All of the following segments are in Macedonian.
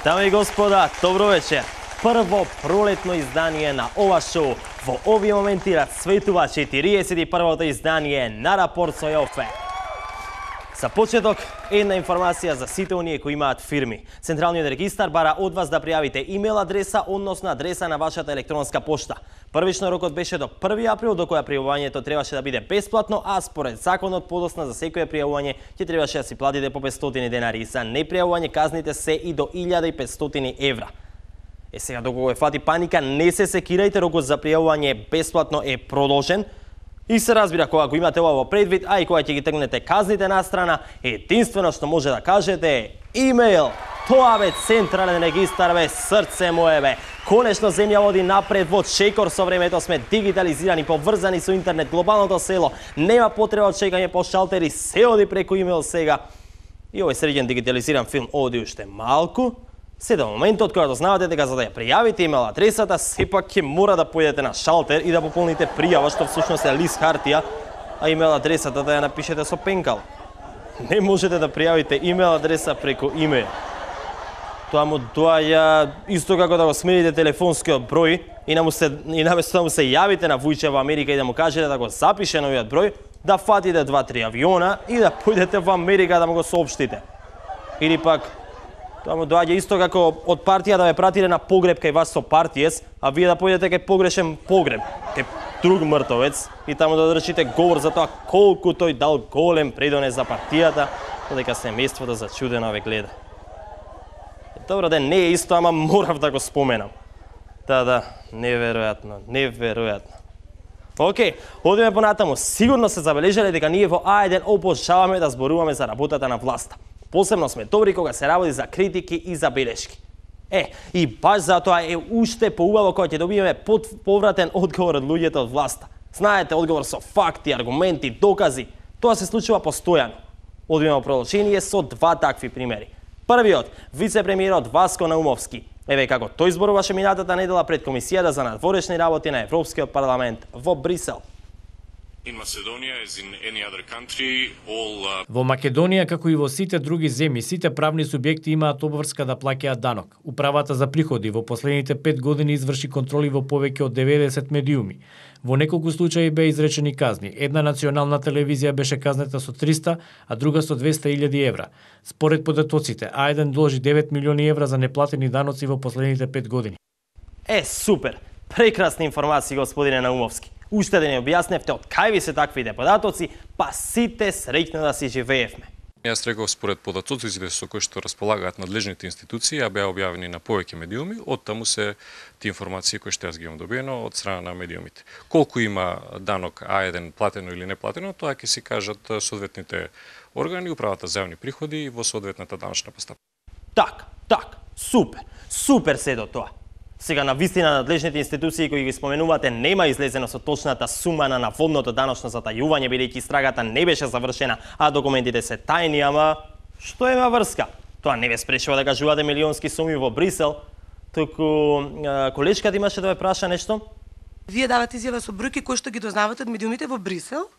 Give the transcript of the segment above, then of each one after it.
Дами и господа, добро вечер. Прво пролетно издание на ова шоу. Во овие моменти расцветува 41-то издание на Рапорт со Јофе. За почеток, една информација за сите оние кои имаат фирми. Централниот регистар бара од вас да пријавите имейл адреса, односно адреса на вашата електронска пошта. Првично рокот беше до 1 април, до која пријавувањето требаше да биде бесплатно, а според законот подосна за секое пријавување ќе требаше да си платите по 500 денари и за непријавување казните се и до 1500 евра. Сега докога е фати паника, не се секирајте, рокот за пријавување бесплатно е продолжен. И се разбира кога го имате ова во предвид, а и кога ќе ги тргнете казните на страна, единствено што може да кажете е имейл. Тоа бе централен регистар, бе срце мое, бе. Конечно земја води напред во чекор, со времето сме дигитализирани, поврзани со интернет, глобалното село. Нема потреба од чекање по шалтери, се оди преку имейл сега. И овој среден дигитализиран филм оди уште малку. Се до моментот кога дознавате дека за да ја пријавите имейл адресата, сепак ќе мора да појдете на шалтер и да пополните пријава, што всушност е лист хартија, а имейл адресата да ја напишете со пенкал. Не можете да пријавите имейл адреса преку имейл. Тоа му доаѓа исто како да го смените телефонскиот број и наместо да му се јавите на Вујче во Америка и да му кажете да го запише новиот број, да фатите 2-3 авиона и да појдете во Америка да му го соопштите. Или пак тоа му доаѓа исто како од партија да ве пратиле на погреб кај вас со партиес, а вие да појдете кај погрешен погреб, кај друг мртовец и таму да држите говор за тоа колку тој дал голем предонес за партијата, додека семејството зачудено ве гледа. Добро да не е исто, ама морав да го споменам. Да, неверојатно, неверојатно. Океј, одиме понатаму. Сигурно се забележале дека ние во А1 обожаваме да зборуваме за работата на власта. Посебно сме добри кога се работи за критики и за белешки. И баш затоа е уште поубаво кога ќе добиеме повратен одговор од луѓето од власта. Знаете, одговор со факти, аргументи, докази. Тоа се случува постојано. Одиме во продолжение со два такви примери. Првиот, вице-премиерот Васко Наумовски. Еве како тој зборуваше минатата недела пред Комисијата за надворешни работи на Европскиот парламент во Брисел. Во Македонија, како и во сите други земји, сите правни субјекти имаат обврска да плаќаат данок. Управата за приходи во последните 5 години изврши контроли во повеќе од 90 медиуми. Во неколку случаи беа изречени казни. Една национална телевизија беше казнета со 300, а друга со 200.000 евра. Според податоците, А1 должи 9 милиони евра за неплатени даноци во последните 5 години. Супер! Прекрасни информации, господине Наумовски. Уште да не објасневте од кај ви се таквите податоци, па сите среќно да си живеевме. Јас реков според податоците со кои што располагаат надлежните институции, а беа објавени на повеќе медиуми, од таму се тие информации кои што јас ги имам добиено од страна на медиумите. Колку има данок А1 платено или не платено, тоа ќе си кажат соодветните органи, управата за јавни приходи во соодветната даночна постапка. Так, супер се до тоа. Сега на вистина надлежните институции кои ги споменувате нема излезено со точната сума на наводното даночно затајување, бидејќи истрагата не беше завршена, а документите се тајни, ама што има врска? Тоа не ве спречува да кажувате милионски суми во Брисел, туку колешката имаше да ве праша нешто? Вие давате изјава со бројки кои што ги дознавате од медиумите во Брисел?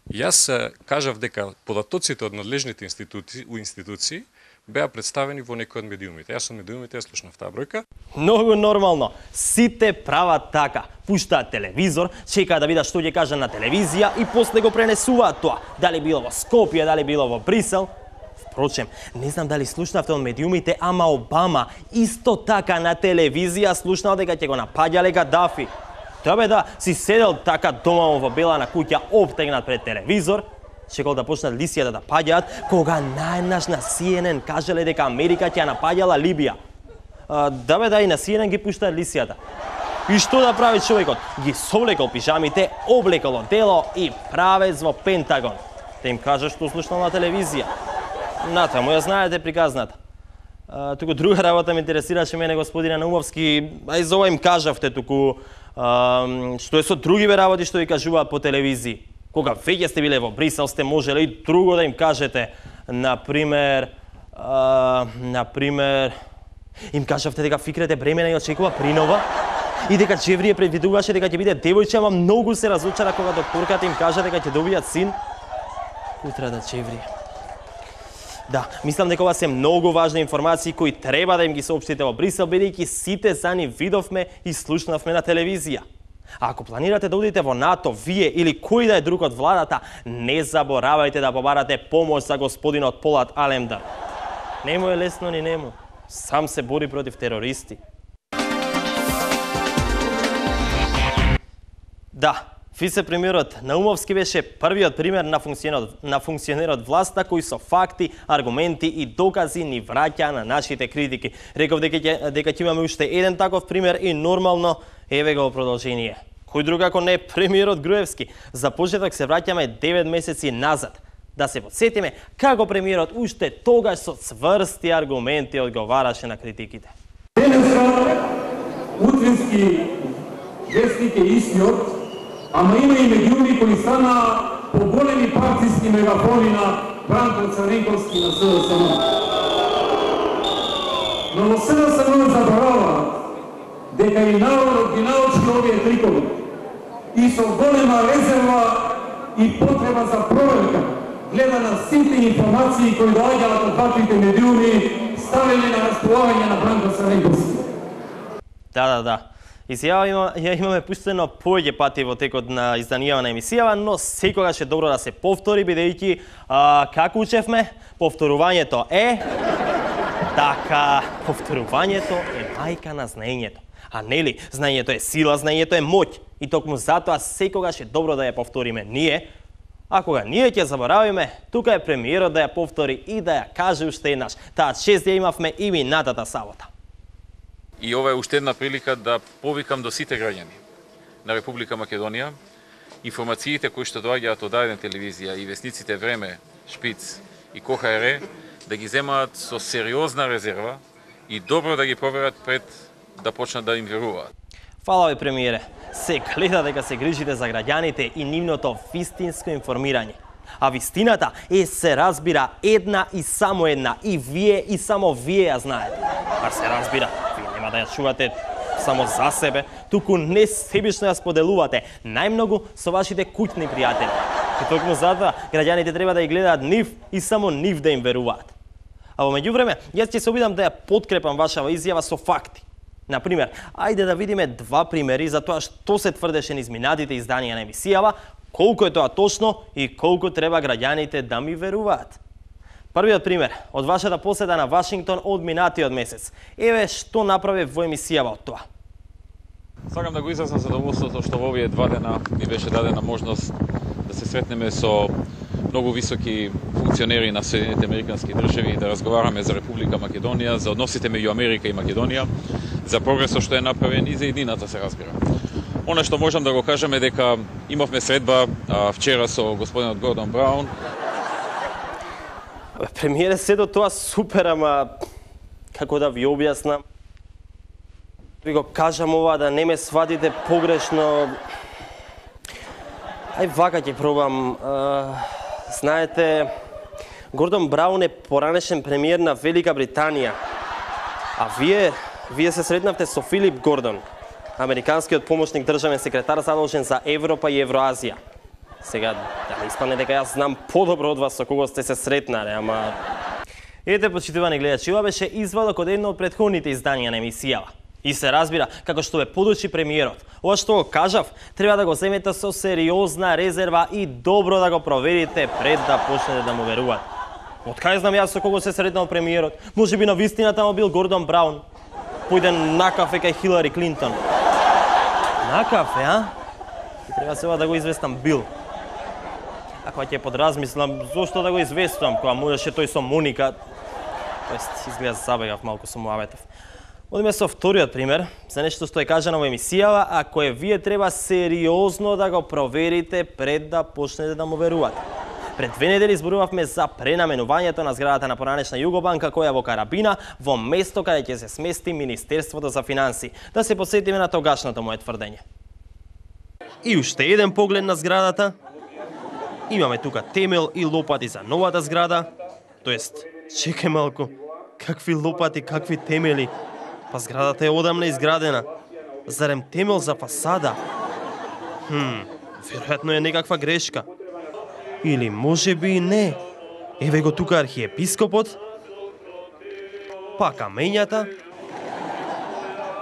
Јас кажав дека податоците од надлежните институции беа представени во некои од медиумите. Јас од медиумите ја слушнав таа бројка. Многу нормално. Сите прават така. Пуштаат телевизор, чекаат да видат што ќе кажа на телевизија и после го пренесуваат тоа. Дали било во Скопје, дали било во Брисел. Впрочем, не знам дали слушнавте од медиумите, ама Обама исто така на телевизија слушнал дека ќе го напаѓале Гадафи. Да, си седел така дома во бела на куќа, обтегнат пред телевизор, чекал да почнат лисијата да паѓаат, кога најнаш на CNN кажале дека Америка ќе напаѓала Либија. И на CNN ги пуштаат лисијата. И што да прави човекот? Ги совлекол пижамите, облекол одело и правец во Пентагон. Да им кажа што слушнал на телевизија. Натаму ја знаете приказната. Туку друга работа ме интересираше мене, господине Наумовски, а и за ова им кажавте туку, што е со други работи што ви кажуваат по телевизии. Кога веќе сте биле во Брисел, сте можеле и друго да им кажете. Например, им кажавте дека Фикрет е бремена и очекува принова и дека Джеврие предвидуваше дека ќе биде девојче, ама многу се разочара кога докторката им кажа дека ќе добијат син. Утре да Джеврие. Да, мислам дека ова се многу важни информации кои треба да им ги соопштите во Брисел, бидејќи сите за нив видовме и слушнавме на телевизија. А ако планирате да одите во НАТО, вие или кој да е друг од владата, не заборавајте да побарате помош за господинот Полат Алемдар. Нему е лесно ни нему. Сам се бори против терористи. Да, вице-премиерот Наумовски беше првиот пример на функционерот власта кој со факти, аргументи и докази ни враќа на нашите критики. Реков дека ќе имаме уште еден таков пример и нормално еве го продолжение. Кој друг ако не премиерот Груевски? За почеток се враќаме 9 месеци назад. Да се подсетиме како премиерот уште тогаш со цврсти аргументи одговараше на критиките. Денеска утрински вестник е истиот, ама има и меѓуни кои стана поголеми партиски мегафони на Бранко Царенковски на СДСМ. Но во СДСМ забораваат дека и народот ги научи овие трикови и со голема резерва и потреба за проверка гледа на сите информации кои доаѓаат од ваквите медиуми ставени на располагање на Бранко Царенковски. Да. И сега ја имаме пуштено повеќе пати во текот на изданијава на емисијава, но секогаш е добро да се повтори, бидејќи како учевме, повторувањето е... Така, повторувањето е мајка на знаењето. А нели, знаењето е сила, знаењето е моќ. И токму затоа секогаш е добро да ја повториме ние. А кога ние ќе заборавиме, тука е премиерот да ја повтори и да ја каже уште еднаш. Таа чест ја имавме и минатата сабота. И ова е уште една прилика да повикам до сите граѓани на Република Македонија информациите кои што доаѓаат од дадена телевизија и вестниците Време, Шпиц и КХР да ги земаат со сериозна резерва и добро да ги проверат пред да почнат да им веруваат. Фала ви, премиере. Се гледа дека се грижите за граѓаните и нивното вистинско информирање. А вистината се разбира една и само една. И вие и само вие ја знаете. А се разбира, вие нема да ја чувате само за себе, туку не себично ја споделувате, најмногу со вашите куќни пријатели. И токму затоа граѓаните треба да ја гледаат нив и само нив да им веруваат. А во меѓувреме, јас ќе се обидам да ја подкрепам вашава изјава со факти. Например, ајде да видиме два примери за тоа што се тврдеше низ минатите изданија на емисијава, колку е тоа точно и колку треба граѓаните да ми веруваат. Првиот пример, од вашата посета на Вашингтон од минатиот месец. Еве што направи во емисијава од тоа. Сакам да го изразам задоволството што во овие 2 дена ми беше дадена можност да се сретнеме со многу високи функционери на Соединените Американски држави и да разговараме за Република Македонија, за односите меѓу Америка и Македонија, за прогресот што е направен и за едината се разбира. Она што можам да го кажам е дека имавме средба вчера со господинот Гордон Браун. Премиере, се до тоа супер, ама како да ви објаснам? Ви го кажам ова да не ме сватите погрешно. Ај вака ќе пробам. Знаете, Гордон Браун е поранешен премиер на Велика Британија. А вие се сретнавте со Филип Гордон, американскиот помошник државен секретар задолжен за Европа и Евроазија. Сега, да не испадне дека јас знам подобро од вас со кого сте се сретнале, ама... Ете, почитувани гледачи, ова беше извадок од едно од претходните изданија на емисијава. И се разбира, како што ве подучи премиерот, ова што го кажав, треба да го земете со сериозна резерва и добро да го проверите пред да почнете да му верувате. Од кај знам јас со кого се сретнал премиерот? Можеби на вистината му бил Гордон Браун. Појде на кафе кај Хилари Клинтон. На кафе, а? И треба сега да го известам Бил. Ако ќе подразмислам, зошто да го известувам, кога можеше тој со Моника... Тоест, изгледа забегав малку со муабетов. Одиме со вториот пример, за нешто што е кажано во емисијава, а кое вие треба сериозно да го проверите пред да почнете да му верувате. Пред 2 недели зборувавме за пренаменувањето на зградата на поранешна Југобанка, која во Карабина, во место каде ќе се смести Министерството за финансии. Да се посетиме на тогашното мое тврдење. И уште еден поглед на зградата. Имаме тука темел и лопати за новата зграда. Тоест, чекај малку, какви лопати, какви темели? Па зградата е одамна изградена. Зарем темел за фасада? Веројатно е некаква грешка. Или можеби и не. Еве го тука архиепископот. Па камењата.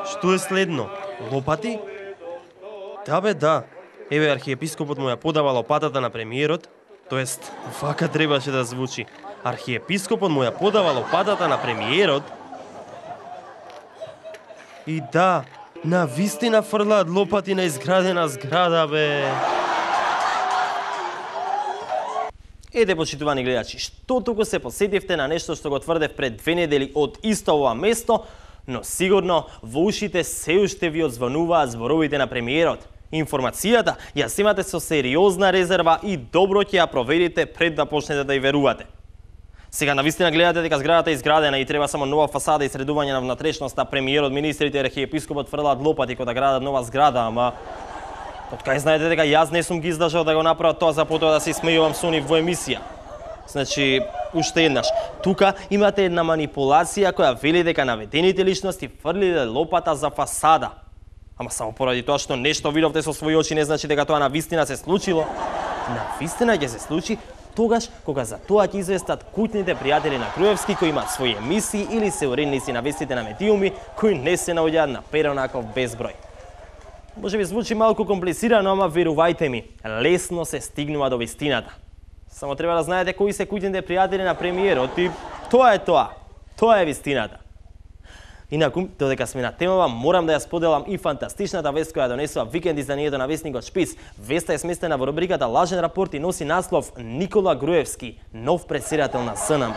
Што е следно? Лопати? Да бе, да. Еве архиепископот му ја подава лопатата на премиерот. Тоест, вака требаше да звучи. Архиепископот му ја подава лопатата на премиерот. И да, на вистина фрлаат лопати на изградена зграда, бе. Ете, почитувани гледачи, што туку се посетивте на нешто што го тврдев пред 2 недели од исто ова место, но сигурно во ушите се уште ви одзвонуваат зборовите на премиерот. Информацијата ја земате со сериозна резерва и добро ќе ја проверите пред да почнете да ја верувате. Сега навистина гледате дека зградата е изградена и треба само нова фасада и средување на внатрешноста, премиерот, министрите и архиепископот фрлаат лопати кога да градат нова зграда, ама од кај знаете дека јас не сум ги издржал да го направат тоа за потоа да се смејувам со нив во емисија. Значи, уште еднаш, тука имате една манипулација која вели дека наведените личности фрлиле лопата за фасада. Ама само поради тоа што нешто видовте со своји очи не значи дека тоа навистина се случило. Навистина ќе се случи тогаш кога за тоа ќе известат куќните пријатели на Груевски кои имаат своји емисии или се уредници на вестите на медиуми кои не се наоѓаат на перонаков безброј. Може би звучи малку комплицирано, ама верувајте ми, лесно се стигнува до вистината. Само треба да знаете кои се куќните пријатели на премиерот и тоа е тоа. Тоа е вистината. Инаку, додека сме на темава, морам да ја споделам и фантастичната вест која донесува викенд изданието на вестникот Шпиц. Веста е сместена во рубриката Лажен рапорт и носи наслов Никола Груевски, нов претседател на СНМ.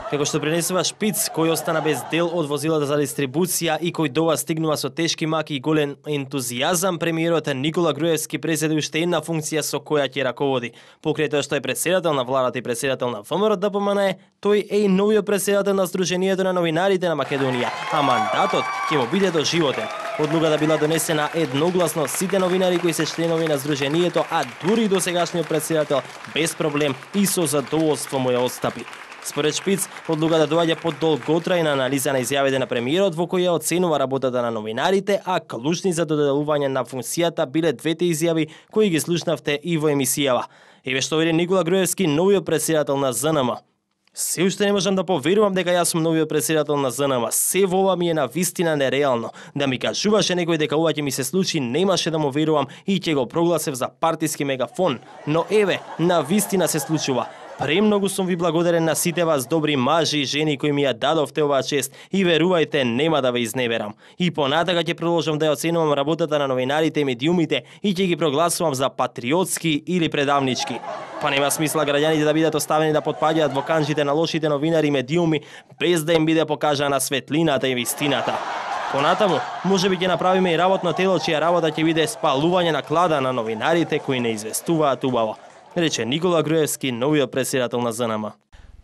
Како што пренесува Шпиц, кој остана без дел од возилата за дистрибуција и кој до ова стигнува со тешки маки и голем ентузијазам, премиерот Никола Груевски преседи уште една функција со која ќе раководи. Покрај тоа што е претседател на владата и претседател на ВМРО ДПМН, тој е и новиот претседател на Сдруженијето на новинарите на Македонија, а мандатот ќе му биде доживотен. Одлуката била донесена едногласно од сите новинари кои се членови на Сдруженијето, а дури до сегашниот претседател без проблем и со задоволство му ја отстапи. Според Шпиц, одлуката доаѓа под долготрајна анализа на изјавите на премиерот во која оценува работата на новинарите, а клучни за доделување на функцијата биле двете изјави кои ги слушнавте и во емисијава. Еве што вели Никола Груевски, новиот претседател на ЗНМ. Се уште не можам да поверувам дека јас сум новиот претседател на ЗНМ. Се во ова ми е навистина нереално. Да ми кажуваше некој дека ова ќе ми се случи, немаше да му верувам и ќе го прогласев за партиски мегафон. Но еве, навистина се случува. Премногу сум ви благодарен на сите вас добри мажи и жени кои ми ја дадовте оваа чест и верувајте, нема да ве изневерам. И понатака ќе продолжам да ја оценувам работата на новинарите и медиумите и ќе ги прогласувам за патриотски или предавнички. Па нема смисла граѓаните да бидат оставени да потпаѓаат во канџите на лошите новинари и медиуми без да им биде покажана светлината и вистината. Понатаму, можеби ќе направиме и работно тело чија работа ќе биде спалување на клада на новинарите кои не известуваат убаво, рече Никола Груевски, новиот претседател на ЗНМ.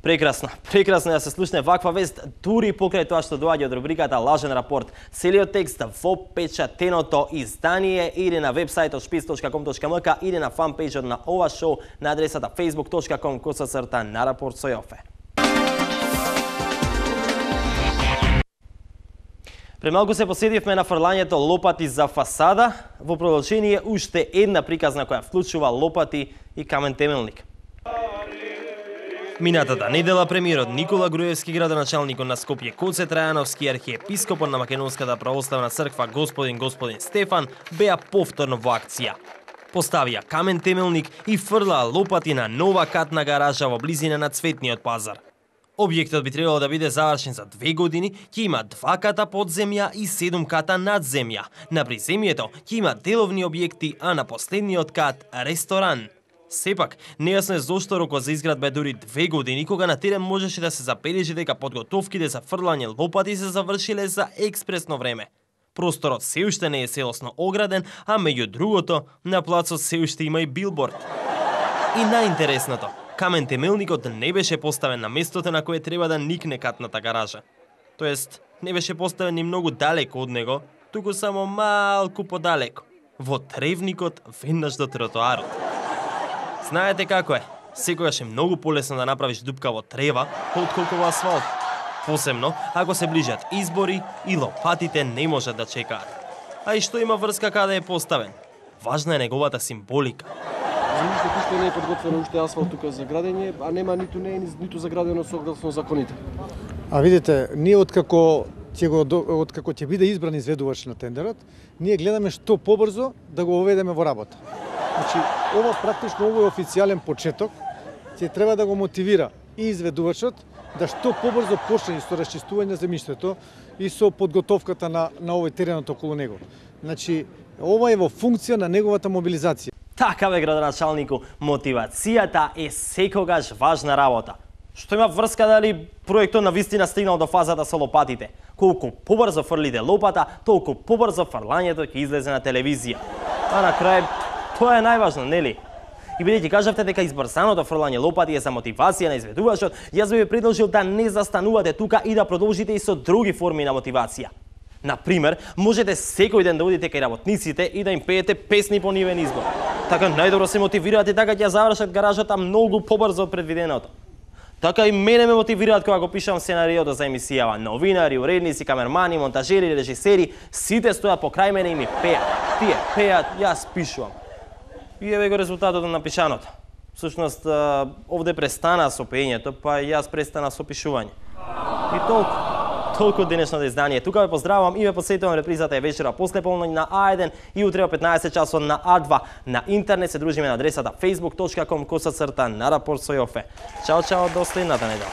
Прекрасно да се слушне ваква вест, дури покрај тоа што доаѓа од рубриката Лажен рапорт. Целиот текст во печатеното издание или на вебсајтот шпиц.com.mk или на фанпејџот на ова шоу на адресата facebook.com/нарапорт со Јофе. Премалку се посетивме на фрлањето лопати за фасада, во продолжение уште една приказна која вклучува лопати и камен темелник. Минатата недела премиерот Никола Груевски, градоначалникот на Скопје Коце Трајановски, архиепископот на Македонската православна црква господин Стефан беа повторно во акција. Поставија камен темелник и фрлаа лопати на нова катна гаража во близина на Цветниот пазар. Објектот би требало да биде завршен за 2 години, ќе има 2 ката подземја и 7 ката надземја. На приземјето ќе има деловни објекти, а на последниот кат ресторан. Сепак, нејасно е зошто рокот за изградба е дури 2 години, кога на терен можеше да се забележи дека подготовките за фрлање лопати се завршиле за експресно време. Просторот се уште не е целосно ограден, а меѓу другото, на плацот се уште има и билборд. И најинтересното, камен темелникот не беше поставен на местото на кое треба да никне катната гаража. Тоест, не беше поставен ни многу далеко од него, туку само малку подалеко, во тревникот веднаш до тротоарот. Знаете како е, секогаш е многу полесно да направиш дупка во трева, отколку во асфалт. Посебно, ако се ближат избори и лопатите не можат да чекаат. А и што има врска каде е поставен? Важна е неговата символика. Земјиште уште не е подготвено, уште асфалт тука за градење, а нема ниту заградено согласно законите. А видите, ние откако ќе биде избран изведувач на тендерот, ние гледаме што побрзо да го оведеме во работа. Значи, ова практично овој официјален почеток ќе треба да го мотивира и изведувачот да што побрзо почне со расчистување на земјиштето и со подготовката на овој теренот околу него. Значи, ова е во функција на неговата мобилизација. Така бе, градоначалнику, мотивацијата е секогаш важна работа. Што има врска дали проектот на вистина стигнал до фазата со лопатите. Колку побрзо фрлите лопата, толку побрзо фрлањето ќе излезе на телевизија. А на крај, тоа е најважно, нели? И бидејќи кажавте дека избрзаното фрлање лопати е за мотивација на изведувачот, јас би ви предложил да не застанувате тука и да продолжите и со други форми на мотивација. Например, можете секој ден да одите кај работниците и да им пеете песни по нивен избор. Така најдобро се мотивираат и така ќе завршат гаражата многу побрзо од предвиденото. Така и мене ме мотивираат кога го пишам сценариото за емисијава. Новинари, уредници, камермани, монтажери, режисери, сите стојат покрај мене и ми пеат. Тие пеат, јас пишувам. И еве го резултатот на напишаното. Всушност, овде престана со пењето, па јас престана со пишување. И толку денешното издание. Тука ве поздравувам и ве посетувам, репризата е вечера после полноќ на А1 и утре во 15 часот на А2. На интернет се дружиме на адресата facebook.com/Нарапорт со Јофе. Чао, до следната недела.